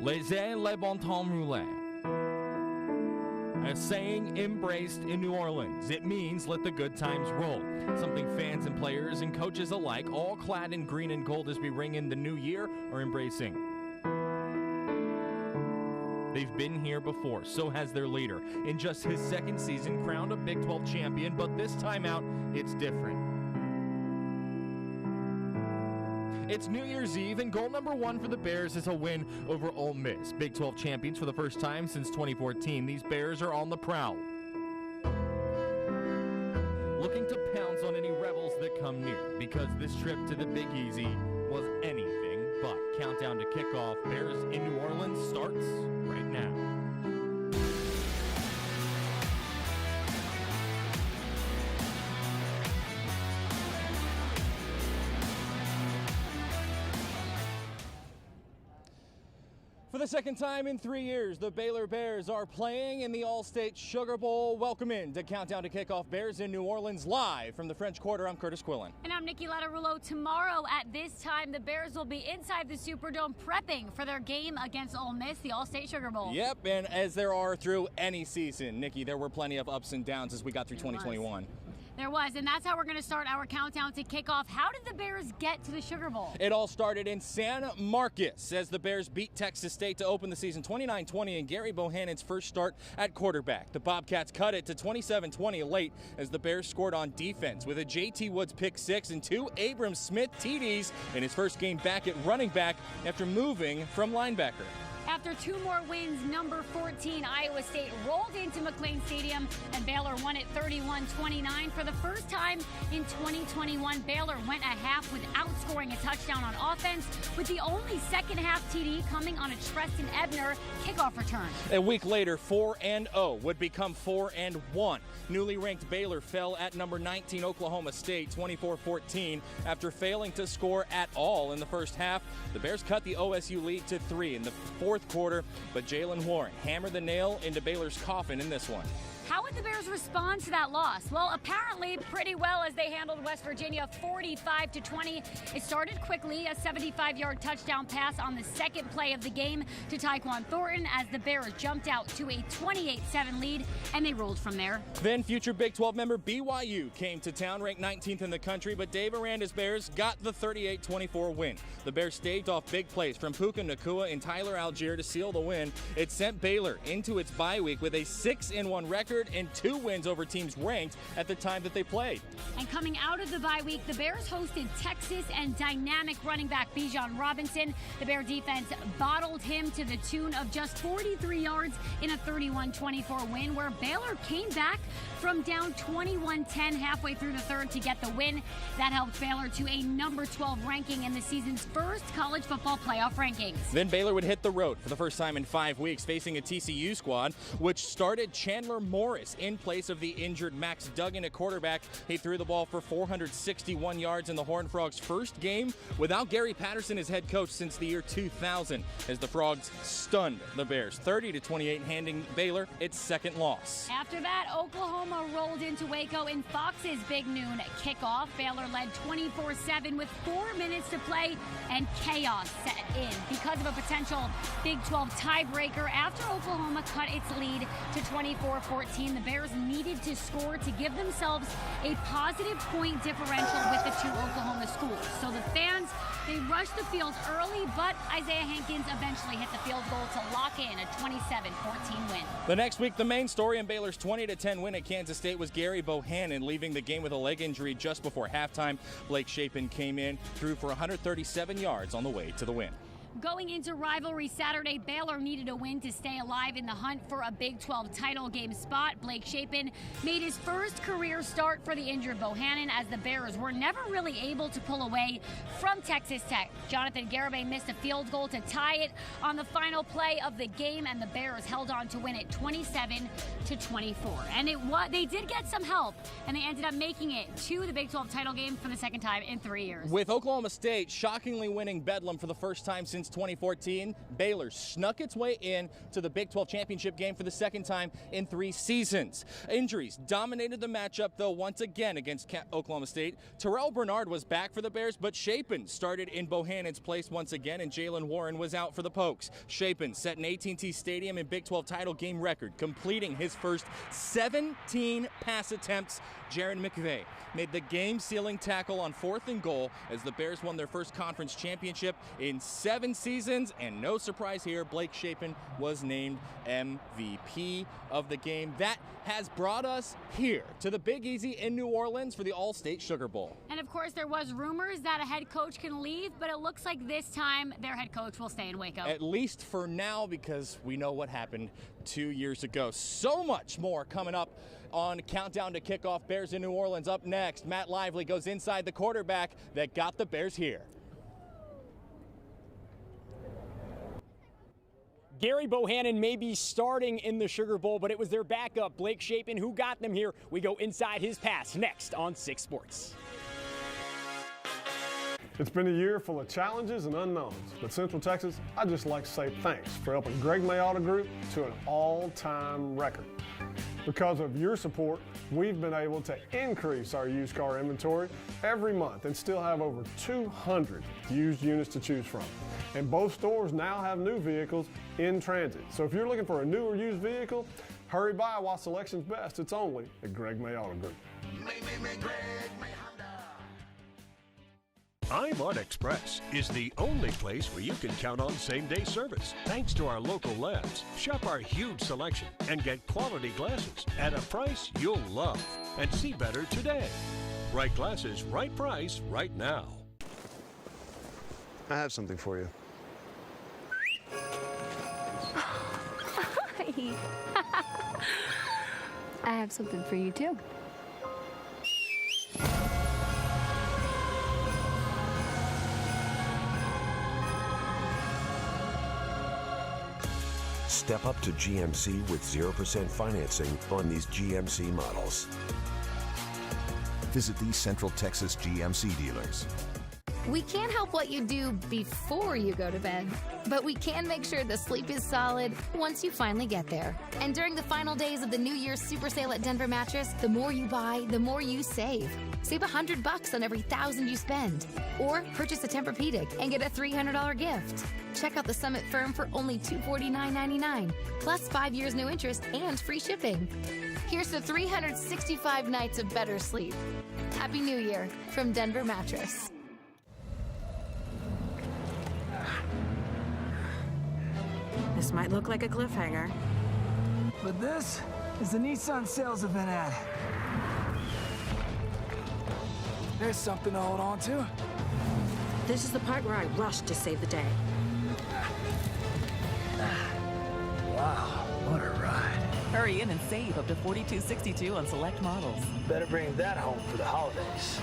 Laissez le bon temps rouler. A saying embraced in New Orleans. It means let the good times roll. Something fans and players and coaches alike, all clad in green and gold as we ring in the new year, are embracing. They've been here before, so has their leader. In just his second season, crowned a Big 12 champion, but this time out, it's different. It's New Year's Eve, and goal number one for the Bears is a win over Ole Miss. Big 12 champions for the first time since 2014. These Bears are on the prowl, looking to pounce on any rebels that come near, because this trip to the Big Easy was anything but. Countdown to kickoff. Bears in New Orleans starts right now. For the second time in 3 years, the Baylor Bears are playing in the Allstate Sugar Bowl. Welcome in to Countdown to Kickoff. Bears in New Orleans, live from the French Quarter. I'm Curtis Quillen. And I'm Nikki Lattarulo. Tomorrow at this time, the Bears will be inside the Superdome prepping for their game against Ole Miss, the Allstate Sugar Bowl. Yep, and as there are through any season, Nikki, there were plenty of ups and downs as we got through 2021. There was, and that's how we're going to start our countdown to kickoff. How did the Bears get to the Sugar Bowl? It all started in San Marcos as the Bears beat Texas State to open the season 29-20 in Gary Bohannon's first start at quarterback. The Bobcats cut it to 27-20 late as the Bears scored on defense with a J.T. Woods pick six and two Abram Smith TDs in his first game back at running back after moving from linebacker. After two more wins, number 14 Iowa State rolled into McLean Stadium, and Baylor won it 31-29. For the first time in 2021, Baylor went a half without scoring a touchdown on offense, with the only second half TD coming on a Treston Ebner kickoff return. A week later, 4-0 would become 4-1. Newly ranked Baylor fell at number 19 Oklahoma State 24-14 after failing to score at all in the first half. The Bears cut the OSU lead to 3 in the fourth quarter, but Jalen Warren hammered the nail into Baylor's coffin in this one. How would the Bears respond to that loss? Well, apparently pretty well, as they handled West Virginia 45-20. It started quickly, a 75-yard touchdown pass on the second play of the game to Tyquan Thornton as the Bears jumped out to a 28-7 lead, and they rolled from there. Then future Big 12 member BYU came to town, ranked 19th in the country, but Dave Aranda's Bears got the 38-24 win. The Bears staved off big plays from Puka Nacua and Tyler Algier to seal the win. It sent Baylor into its bye week with a 6-1 record and 2 wins over teams ranked at the time that they played. And coming out of the bye week, the Bears hosted Texas and dynamic running back Bijan Robinson. The Bear defense bottled him to the tune of just 43 yards in a 31-24 win, where Baylor came back from down 21-10 halfway through the third to get the win. That helped Baylor to a number 12 ranking in the season's first college football playoff rankings. Then Baylor would hit the road for the first time in 5 weeks, facing a TCU squad, which started Chandler Morris in place of the injured Max Duggan at quarterback. He threw the ball for 461 yards in the Horned Frogs' first game without Gary Patterson as head coach since the year 2000, as the Frogs stunned the Bears 30-28, handing Baylor its second loss. After that, Oklahoma rolled into Waco in Fox's big noon kickoff. Baylor led 24-7 with 4 minutes to play, and chaos set in because of a potential Big 12 tiebreaker. After Oklahoma cut its lead to 24-14, the Bears needed to score to give themselves a positive point differential with the two Oklahoma schools. So the fans, they rushed the field early, but Isaiah Hankins eventually hit the field goal to lock in a 27-14 win. The next week, the main story in Baylor's 20-10 win at Kansas State was Gary Bohannon leaving the game with a leg injury just before halftime. Blake Shapen came in, threw for 137 yards on the way to the win. Going into rivalry Saturday, Baylor needed a win to stay alive in the hunt for a Big 12 title game spot. Blake Shapen made his first career start for the injured Bohannon, as the Bears were never really able to pull away from Texas Tech. Jonathan Garibay missed a field goal to tie it on the final play of the game, and the Bears held on to win it 27-24. And they did get some help, and they ended up making it to the Big 12 title game for the second time in 3 years. With Oklahoma State shockingly winning Bedlam for the first time since since 2014, Baylor snuck its way in to the Big 12 championship game for the second time in 3 seasons. Injuries dominated the matchup, though, once again against Oklahoma State. Terrell Bernard was back for the Bears, but Shapen started in Bohannon's place once again, and Jalen Warren was out for the Pokes. Shapen set an AT&T Stadium and Big 12 title game record, completing his first 17 pass attempts. Jaron McVay made the game-sealing tackle on 4th and goal as the Bears won their first conference championship in 7 seasons, and no surprise here, Blake Shapen was named MVP of the game. That has brought us here to the Big Easy in New Orleans for the Allstate Sugar Bowl. And of course, there was rumors that a head coach can leave, but it looks like this time their head coach will stay in Waco. At least for now, because we know what happened 2 years ago. So much more coming up on Countdown to Kickoff. Bears in New Orleans up next. Matt Lively goes inside the quarterback that got the Bears here. Gary Bohannon may be starting in the Sugar Bowl, but it was their backup, Blake Shapen, who got them here. We go inside his pass next on 6 Sports. It's been a year full of challenges and unknowns, but Central Texas, I'd just like to say thanks for helping Greg May Auto Group to an all-time record. Because of your support, we've been able to increase our used car inventory every month and still have over 200 used units to choose from. And both stores now have new vehicles in transit. So if you're looking for a new or used vehicle, hurry by while selection's best. It's only at Greg May Auto Group. I'm Express is the only place where you can count on same-day service. Thanks to our local labs, shop our huge selection and get quality glasses at a price you'll love. And see better today. Right glasses, right price, right now. I have something for you. Hi. I have something for you too. Step up to GMC with 0% financing on these GMC models. Visit these Central Texas GMC dealers. We can't help what you do before you go to bed, but we can make sure the sleep is solid once you finally get there. And during the final days of the New Year's super sale at Denver Mattress, the more you buy, the more you save. Save $100 on every 1,000 you spend. Or purchase a Tempur-Pedic and get a $300 gift. Check out the Summit Firm for only $249.99, plus 5 years no interest and free shipping. Here's to 365 nights of better sleep. Happy New Year from Denver Mattress. This might look like a cliffhanger. But this is the Nissan sales event ad. There's something to hold on to. This is the part where I rush to save the day. Wow, what a ride. Hurry in and save up to $42.62 on select models. Better bring that home for the holidays.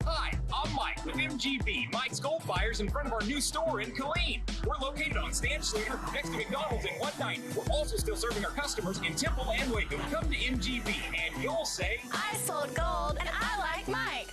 Hi, I'm Mike with MGB, Mike's Gold Fires, in front of our new store in Killeen. We're located on Stan Schluter next to McDonald's in 190. We're also still serving our customers in Temple and Waco. Come to MGB and you'll say, I sold gold and I like Mike.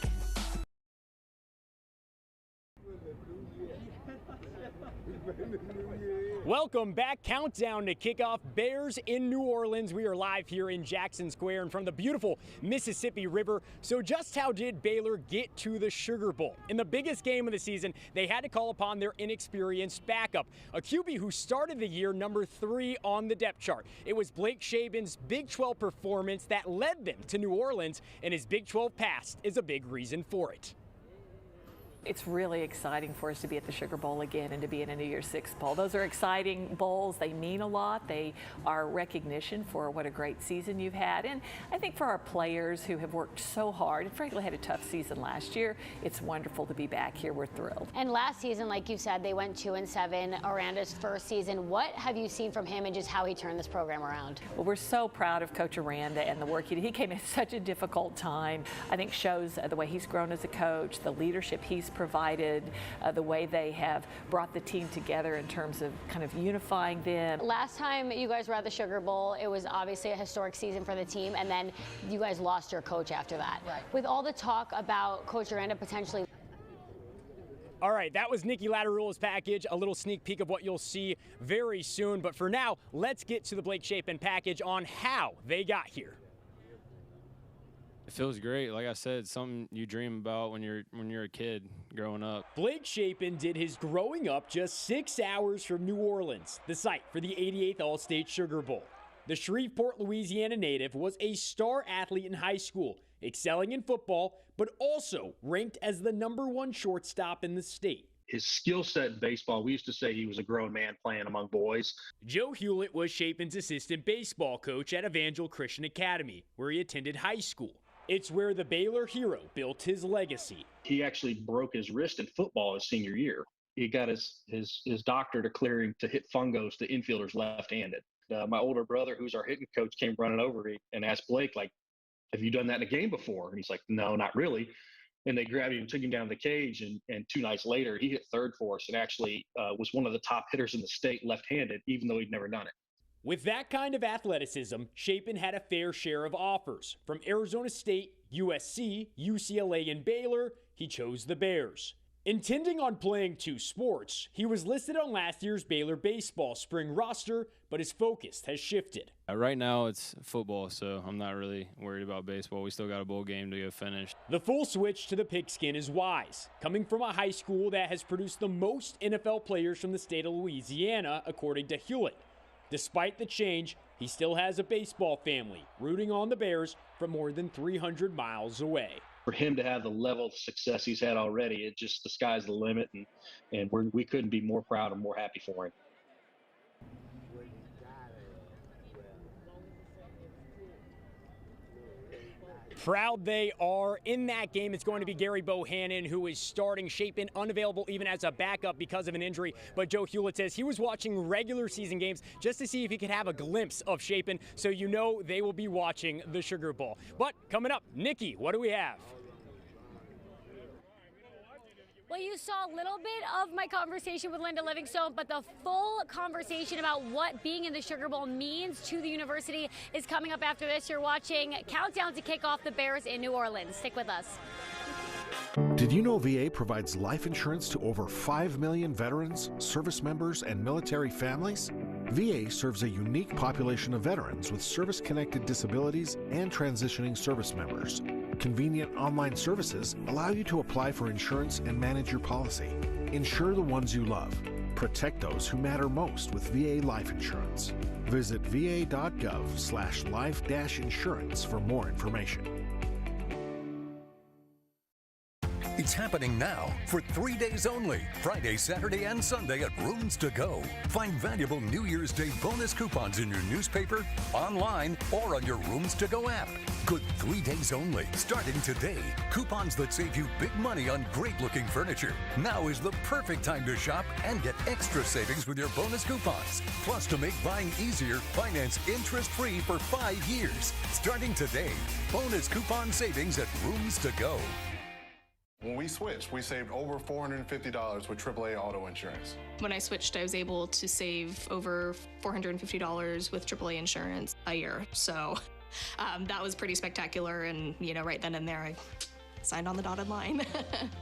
Welcome back. Countdown to Kickoff. Bears in New Orleans. We are live here in Jackson Square in front of the beautiful Mississippi River. So just how did Baylor get to the Sugar Bowl? In the biggest game of the season, they had to call upon their inexperienced backup, a QB who started the year number 3 on the depth chart. It was Blake Shapen's Big 12 performance that led them to New Orleans, and his Big 12 past is a big reason for it. It's really exciting for us to be at the Sugar Bowl again and to be in a New Year's Six bowl. Those are exciting bowls. They mean a lot. They are recognition for what a great season you've had. And I think for our players who have worked so hard and frankly had a tough season last year, it's wonderful to be back here. We're thrilled. And last season, like you said, they went 2-7. Aranda's first season. What have you seen from him and just how he turned this program around? Well, we're so proud of Coach Aranda and the work he did. He came at such a difficult time. I think shows the way he's grown as a coach, the leadership he's provided, the way they have brought the team together in terms of kind of unifying them. Last time you guys were at the Sugar Bowl, it was obviously a historic season for the team, and then you guys lost your coach after that. Right. With all the talk about Coach Aranda potentially All right, that was Nicky Lattarula's package, a little sneak peek of what you'll see very soon. But for now, let's get to the Blake Shapen package on how they got here. It feels great. Like I said, something you dream about when you're a kid growing up. Blake Shapen did his growing up just 6 hours from New Orleans, the site for the 88th Allstate Sugar Bowl. The Shreveport, Louisiana native was a star athlete in high school, excelling in football, but also ranked as the #1 shortstop in the state. His skill set in baseball, we used to say he was a grown man playing among boys. Joe Hewlett was Shapen's assistant baseball coach at Evangel Christian Academy, where he attended high school. It's where the Baylor hero built his legacy. He actually broke his wrist in football his senior year. He got his doctor to clear him to hit fungos to infielders left-handed. My older brother, who's our hitting coach, came running over to me and asked Blake, like, have you done that in a game before? And he's like, no, not really. And they grabbed him and took him down to the cage. And 2 nights later, he hit third for us and actually was one of the top hitters in the state left-handed, even though he'd never done it. With that kind of athleticism, Shapen had a fair share of offers. From Arizona State, USC, UCLA, and Baylor, he chose the Bears. Intending on playing 2 sports, he was listed on last year's Baylor baseball spring roster, but his focus has shifted. Right now it's football, so I'm not really worried about baseball. We still got a bowl game to get finished. The full switch to the pigskin is wise, coming from a high school that has produced the most NFL players from the state of Louisiana, according to Hewlett. Despite the change, he still has a baseball family rooting on the Bears from more than 300 miles away. For him to have the level of success he's had already, it just, the sky's the limit, and we couldn't be more proud and more happy for him. Proud they are. In that game, it's going to be Gary Bohannon, who is starting. Shapen unavailable even as a backup because of an injury. But Joe Hewlett says he was watching regular season games just to see if he could have a glimpse of Shapen, so you know they will be watching the Sugar Bowl. But coming up, Nikki, what do we have? Well, you saw a little bit of my conversation with Linda Livingstone, but the full conversation about what being in the Sugar Bowl means to the university is coming up after this. You're watching Countdown to Kickoff, the Bears in New Orleans. Stick with us. Did you know VA provides life insurance to over 5 million veterans, service members, and military families? VA serves a unique population of veterans with service-connected disabilities and transitioning service members. Convenient online services allow you to apply for insurance and manage your policy. Insure the ones you love. Protect those who matter most with VA life insurance. Visit va.gov/life-insurance for more information. It's happening now for 3 days only, Friday, Saturday, and Sunday at Rooms to Go. Find valuable New Year's Day bonus coupons in your newspaper, online, or on your Rooms to Go app. Good 3 days only, starting today. Coupons that save you big money on great-looking furniture. Now is the perfect time to shop and get extra savings with your bonus coupons. Plus, to make buying easier, finance interest-free for 5 years. Starting today, bonus coupon savings at Rooms to Go. When we switched, we saved over $450 with AAA auto insurance. When I switched, I was able to save over $450 with AAA insurance a year. So that was pretty spectacular. And, you know, right then and there, I signed on the dotted line.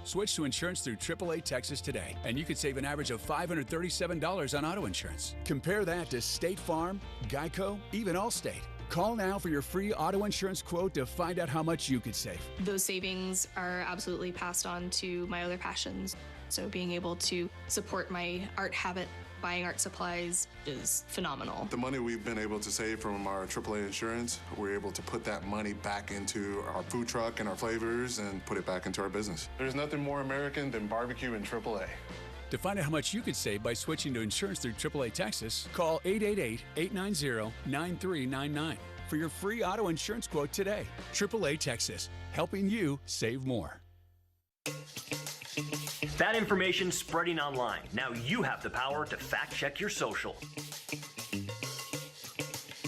Switch to insurance through AAA Texas today, and you could save an average of $537 on auto insurance. Compare that to State Farm, Geico, even Allstate. Call now for your free auto insurance quote to find out how much you could save. Those savings are absolutely passed on to my other passions. So being able to support my art habit, buying art supplies, is phenomenal. The money we've been able to save from our AAA insurance, we're able to put that money back into our food truck and our flavors and put it back into our business. There's nothing more American than barbecue and AAA. To find out how much you could save by switching to insurance through AAA Texas, call 888-890-9399 for your free auto insurance quote today. AAA Texas, helping you save more. That information spreading online. Now you have the power to fact-check your social.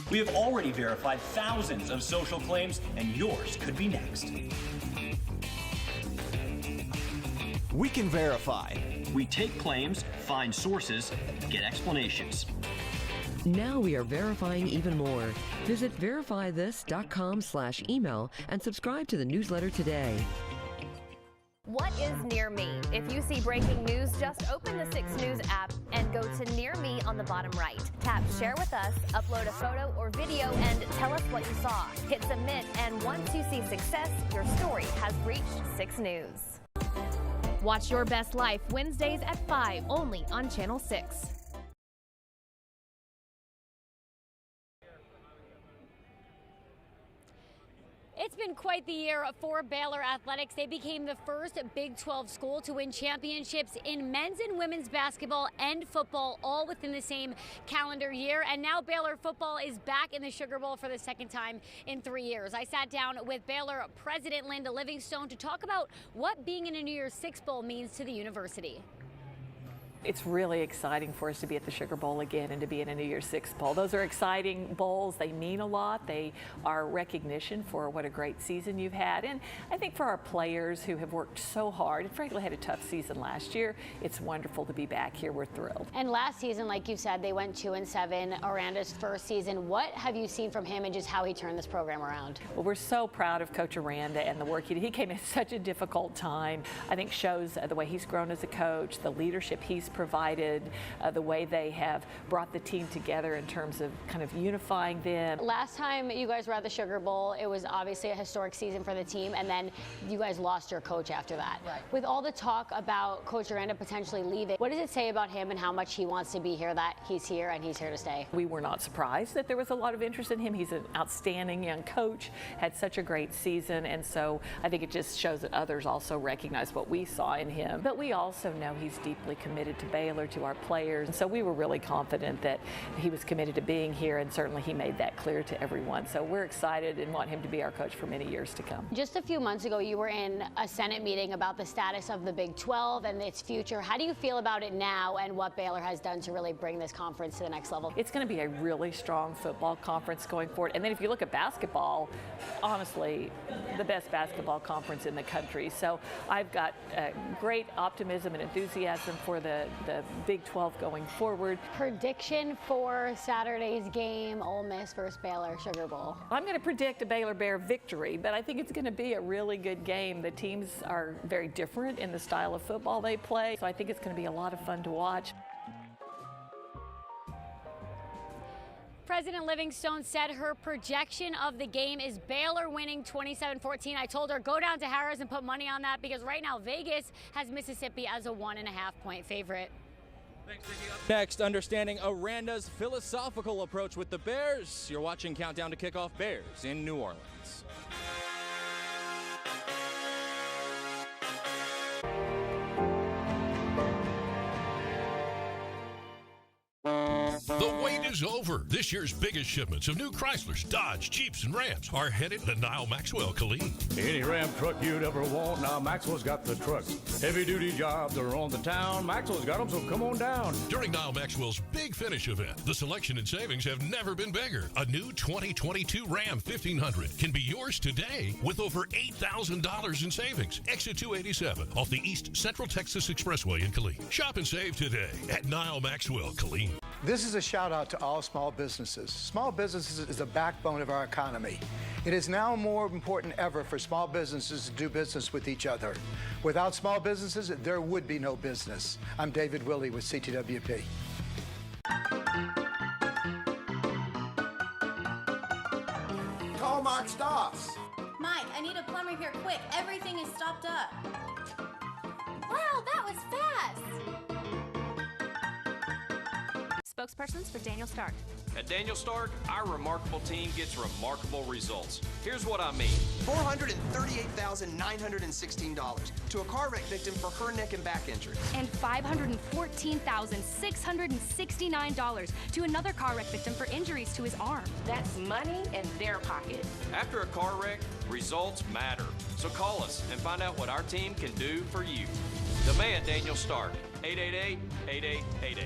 We have already verified thousands of social claims, and yours could be next. We can verify. We take claims, find sources, get explanations. Now we are verifying even more. Visit verifythis.com/email and subscribe to the newsletter today. What is Near Me? If you see breaking news, just open the 6 News app and go to Near Me on the bottom right. Tap Share with Us, upload a photo or video, and tell us what you saw. Hit Submit, and once you see success, your story has reached 6 News. Watch Your Best Life Wednesdays at 5, only on Channel 6. It's been quite the year for Baylor Athletics. They became the first Big 12 school to win championships in men's and women's basketball and football, all within the same calendar year. And now Baylor football is back in the Sugar Bowl for the second time in 3 years. I sat down with Baylor President Linda Livingstone to talk about what being in a New Year's Six Bowl means to the university. It's really exciting for us to be at the Sugar Bowl again and to be in a New Year's Six Bowl. Those are exciting bowls. They mean a lot. They are recognition for what a great season you've had. And I think for our players who have worked so hard and frankly had a tough season last year, it's wonderful to be back here. We're thrilled. And last season, like you said, they went 2-7, Aranda's first season. What have you seen from him and just how he turned this program around? Well, we're so proud of Coach Aranda and the work he did. He came at such a difficult time. I think shows the way he's grown as a coach, the leadership he's provided, the way they have brought the team together in terms of kind of unifying them. Last time you guys were at the Sugar Bowl, it was obviously a historic season for the team, and then you guys lost your coach after that. Right. With all the talk about Coach Aranda potentially leaving, what does it say about him and how much he wants to be here, that he's here and he's here to stay? We were not surprised that there was a lot of interest in him. He's an outstanding young coach, had such a great season, and so I think it just shows that others also recognize what we saw in him. But we also know he's deeply committed to Baylor, to our players, and so we were really confident that he was committed to being here, and certainly he made that clear to everyone. So we're excited and want him to be our coach for many years to come. Just a few months ago, you were in a Senate meeting about the status of the Big 12 and its future. How do you feel about it now and what Baylor has done to really bring this conference to the next level? It's going to be a really strong football conference going forward. And then if you look at basketball, honestly, the best basketball conference in the country. So I've got great optimism and enthusiasm for the Big 12 going forward. Prediction for Saturday's game, Ole Miss versus Baylor, Sugar Bowl. I'm going to predict a Baylor Bear victory, but I think it's going to be a really good game. The teams are very different in the style of football they play, so I think it's going to be a lot of fun to watch. President Livingstone said her projection of the game is Baylor winning 27-14. I told her, go down to Harris and put money on that, because right now Vegas has Mississippi as a 1.5-point favorite. Next, understanding Aranda's philosophical approach with the Bears. You're watching Countdown to Kickoff, Bears in New Orleans. The wait is over. This year's biggest shipments of new Chryslers, Dodge, Jeeps, and Rams are headed to Nile Maxwell Killeen. Any Ram truck you'd ever want, now Maxwell's got the trucks. Heavy-duty jobs are on the town. Maxwell's got them, so come on down. During Nile Maxwell's Big Finish event, the selection and savings have never been bigger. A new 2022 Ram 1500 can be yours today with over $8,000 in savings. Exit 287 off the East Central Texas Expressway in Killeen. Shop and save today at Nile Maxwell Killeen. This is a shout out to all small businesses. Small businesses is the backbone of our economy. It is now more important than ever for small businesses to do business with each other. Without small businesses, there would be no business. I'm David Willey with CTWP. Call Mark Stoss. Mike, I need a plumber here quick. Everything is stopped up. Wow, that was fast. Spokespersons for Daniel Stark. At Daniel Stark, our remarkable team gets remarkable results. Here's what I mean. $438,916 to a car wreck victim for her neck and back injury. And $514,669 to another car wreck victim for injuries to his arm. That's money in their pocket. After a car wreck, results matter. So call us and find out what our team can do for you. Demand Daniel Stark, 888-8888.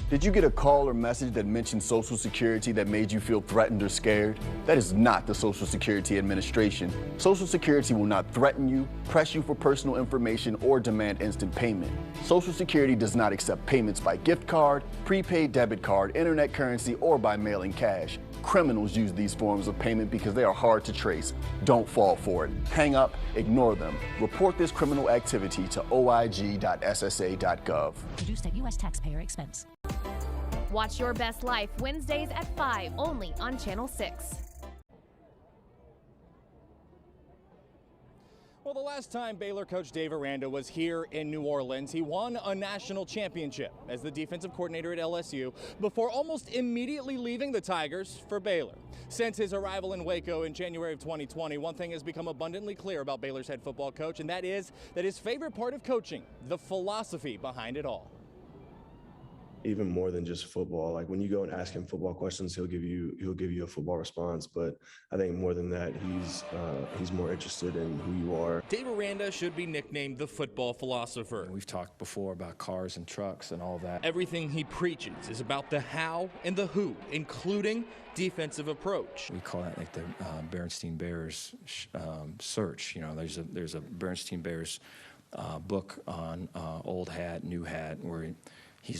Did you get a call or message that mentioned Social Security that made you feel threatened or scared? That is not the Social Security Administration. Social Security will not threaten you, press you for personal information, or demand instant payment. Social Security does not accept payments by gift card, prepaid debit card, internet currency, or by mailing cash. Criminals use these forms of payment because they are hard to trace. Don't fall for it. Hang up, ignore them. Report this criminal activity to oig.ssa.gov. Produced at U.S. taxpayer expense. Watch Your Best Life Wednesdays at 5, only on Channel 6. Well, the last time Baylor coach Dave Aranda was here in New Orleans, he won a national championship as the defensive coordinator at LSU before almost immediately leaving the Tigers for Baylor. Since his arrival in Waco in January of 2020, one thing has become abundantly clear about Baylor's head football coach, and that is that his favorite part of coaching, the philosophy behind it all. Even more than just football. Like when you go and ask him football questions, he'll give you a football response. But I think more than that, he's more interested in who you are. Dave Aranda should be nicknamed the football philosopher. We've talked before about cars and trucks and all that. Everything he preaches is about the how and the who, including defensive approach. We call that like the Berenstain Bears search. You know, there's a Berenstain Bears book on old hat, new hat, where he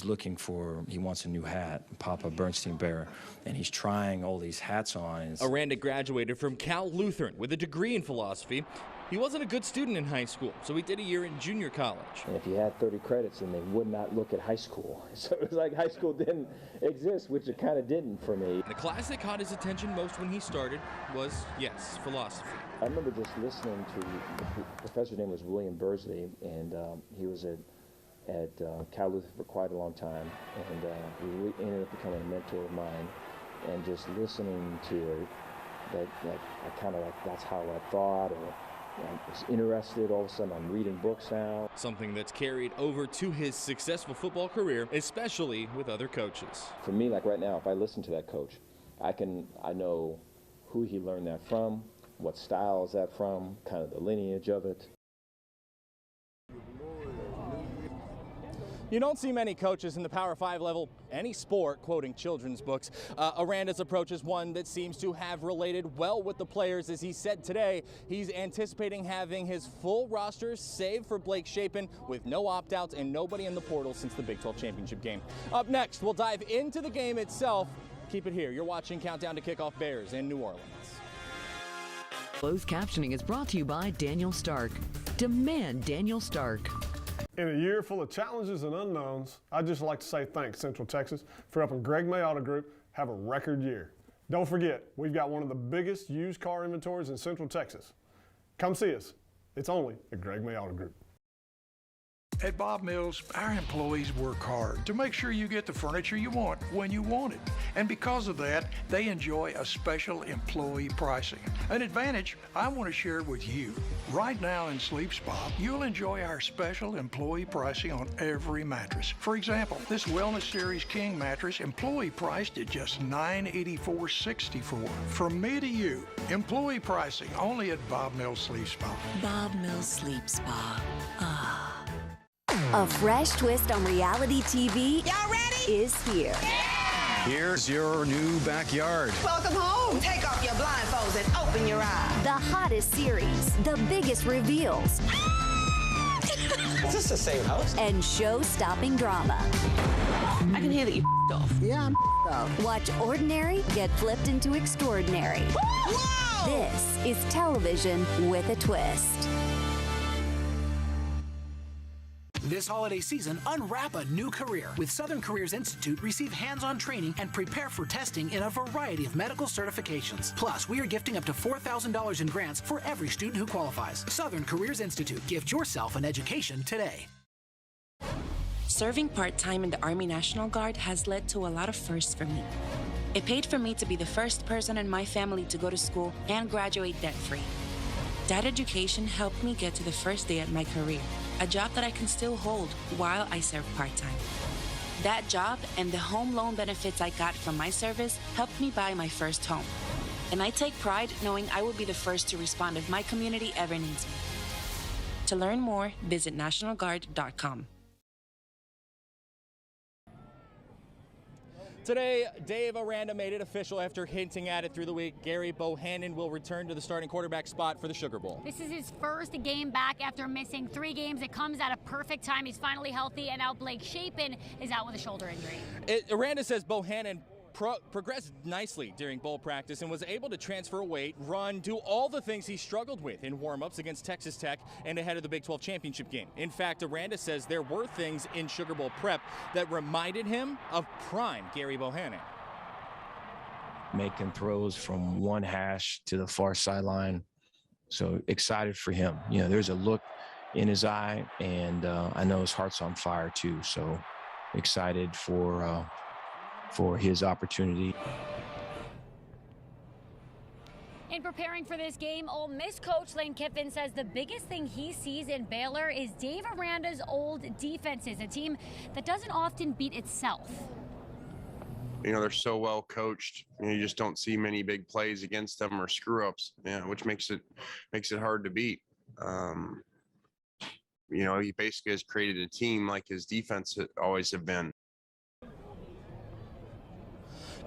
wants a new hat, Papa Bernstein Bear, and he's trying all these hats on. Aranda graduated from Cal Lutheran with a degree in philosophy. He wasn't a good student in high school, so he did a year in junior college. And if you had 30 credits, then they would not look at high school. So it was like high school didn't exist, which it kind of didn't for me. The class that caught his attention most when he started was, yes, philosophy. I remember just listening to the professor's name was William Bursley, and he was at Cal Lutheran for quite a long time, and he ended up becoming a mentor of mine. And just listening to it, that I kind of like, that's how I thought, or I was interested. All of a sudden I'm reading books now. Something that's carried over to his successful football career, especially with other coaches. For me, like right now, if I listen to that coach, I know who he learned that from, what style is that from, kind of the lineage of it. You don't see many coaches in the Power 5 level, any sport, quoting children's books. Aranda's approach is one that seems to have related well with the players. As he said today, he's anticipating having his full roster save for Blake Shapen with no opt-outs and nobody in the portal since the Big 12 championship game. Up next, we'll dive into the game itself. Keep it here. You're watching Countdown to Kickoff Bears in New Orleans. Closed captioning is brought to you by Daniel Stark. Demand Daniel Stark. In a year full of challenges and unknowns, I'd just like to say thanks, Central Texas, for helping Greg May Auto Group have a record year. Don't forget, we've got one of the biggest used car inventories in Central Texas. Come see us. It's only at Greg May Auto Group. At Bob Mills, our employees work hard to make sure you get the furniture you want when you want it. And because of that, they enjoy a special employee pricing. An advantage I want to share with you. Right now in Sleep Spa, you'll enjoy our special employee pricing on every mattress. For example, this Wellness Series King mattress, employee priced at just $984.64. From me to you, employee pricing only at Bob Mills Sleep Spa. Bob Mills Sleep Spa. Ah. A fresh twist on reality TV. Y'all ready? Is here. Yeah! Here's your new backyard. Welcome home. Take off your blindfolds and open your eyes. The hottest series, the biggest reveals. Is this the same house? And show-stopping drama. I can hear that you off. Yeah, I'm off. Watch ordinary get flipped into extraordinary. Whoa! This is television with a twist. This holiday season, unwrap a new career. With Southern Careers Institute, receive hands-on training and prepare for testing in a variety of medical certifications. Plus, we are gifting up to $4,000 in grants for every student who qualifies. Southern Careers Institute. Gift yourself an education today. Serving part-time in the Army National Guard has led to a lot of firsts for me. It paid for me to be the first person in my family to go to school and graduate debt-free. That education helped me get to the first day at my career, a job that I can still hold while I serve part-time. That job and the home loan benefits I got from my service helped me buy my first home. And I take pride knowing I will be the first to respond if my community ever needs me. To learn more, visit nationalguard.com. Today, Dave Aranda made it official after hinting at it through the week. Gary Bohannon will return to the starting quarterback spot for the Sugar Bowl. This is his first game back after missing 3 games. It comes at a perfect time. He's finally healthy, and now Blake Shapen is out with a shoulder injury. Aranda says Bohannon progressed nicely during bowl practice and was able to transfer weight, run, do all the things he struggled with in warm-ups against Texas Tech and ahead of the Big 12 championship game. In fact, Aranda says there were things in Sugar Bowl prep that reminded him of prime Gary Bohannon. Making throws from one hash to the far sideline. So excited for him. You know, there's a look in his eye, and I know his heart's on fire too. So excited for his opportunity. In preparing for this game, Ole Miss coach Lane Kiffin says the biggest thing he sees in Baylor is Dave Aranda's old defenses, a team that doesn't often beat itself. You know, they're so well coached. You just don't see many big plays against them or screw-ups, which makes it hard to beat. You know, he basically has created a team like his defense always have been.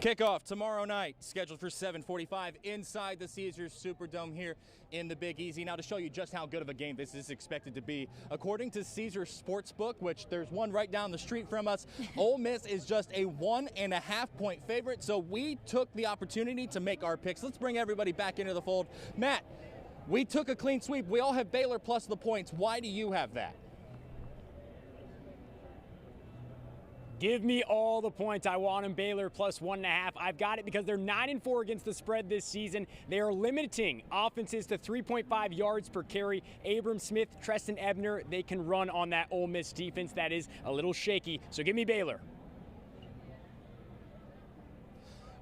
Kickoff tomorrow night, scheduled for 7:45 inside the Caesars Superdome here in the Big Easy. Now, to show you just how good of a game this is expected to be, according to Caesars Sportsbook, which there's one right down the street from us, Ole Miss is just a 1.5-point favorite. So we took the opportunity to make our picks. Let's bring everybody back into the fold. Matt, we took a clean sweep. We all have Baylor plus the points. Why do you have that? Give me all the points. I want them Baylor plus 1.5. I've got it because they're 9-4 against the spread this season. They are limiting offenses to 3.5 yards per carry. Abram Smith, Treston Ebner, they can run on that Ole Miss defense that is a little shaky. So give me Baylor.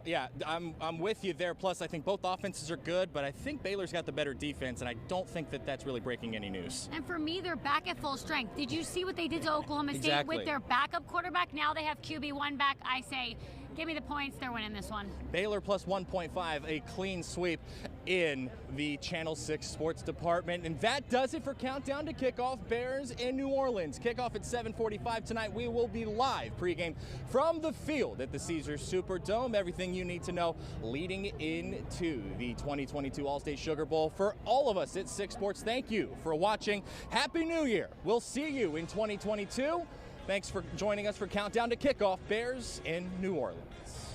Yeah, I'm with you there. Plus, I think both offenses are good, but I think Baylor's got the better defense, and I don't think that that's really breaking any news. And for me, they're back at full strength. Did you see what they did to Oklahoma State Exactly. with their backup quarterback? Now they have QB1 back. I say, give me the points. They're winning this one. Baylor plus 1.5, a clean sweep in the Channel 6 sports department. And that does it for Countdown to Kickoff. Bears in New Orleans. Kickoff at 7:45 tonight. We will be live pregame from the field at the Caesars Superdome. Everything you need to know leading into the 2022 Allstate Sugar Bowl. For all of us at 6 Sports, thank you for watching. Happy New Year. We'll see you in 2022. Thanks for joining us for Countdown to Kickoff. Bears in New Orleans.